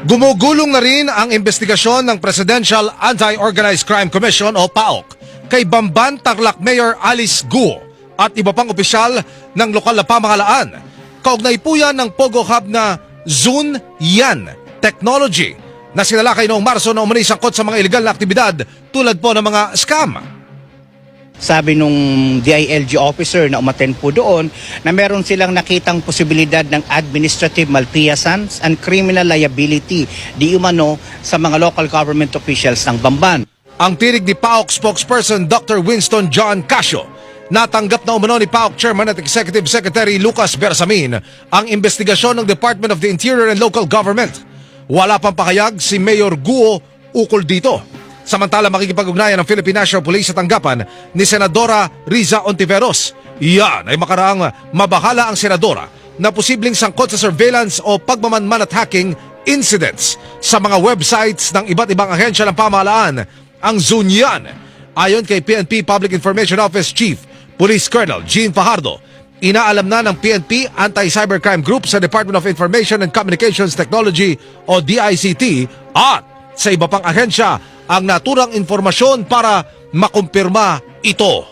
Gumugulong na rin ang investigasyon ng Presidential Anti-Organized Crime Commission o PAOK kay Bamban Tarlac Mayor Alice Guo at iba pang opisyal ng lokal na pamahalaan. Kaugnay po yan ng Pogo Hub na Zun Yan Technology na sinalakay noong Marso na umano'y sangkot sa mga illegal na aktibidad tulad po ng mga scam. Sabi nung DILG officer na umattend po doon na meron silang nakitang posibilidad ng administrative malfeasance and criminal liability di umano sa mga local government officials ng Bamban. Ang tinig ni PAOK spokesperson Dr. Winston John Casio, natanggap na umano ni PAOK Chairman at Executive Secretary Lucas Bersamin ang investigasyon ng Department of the Interior and Local Government. Wala pang pakayag si Mayor Guo ukol dito. Samantala makikipag-ugnayan ng Philippine National Police sa tanggapan ni Senadora Riza Ontiveros. Iyan ay makaraang mabahala ang senadora na posibleng sangkot sa surveillance o pagmamanman at hacking incidents sa mga websites ng iba't ibang ahensya ng pamahalaan. Ang Zunyan, ayon kay PNP Public Information Office Chief Police Colonel Gene Fajardo, inaalam na ng PNP Anti-Cybercrime Group sa Department of Information and Communications Technology o DICT at sa iba pang ahensya ang naturang informasyon para makumpirma ito.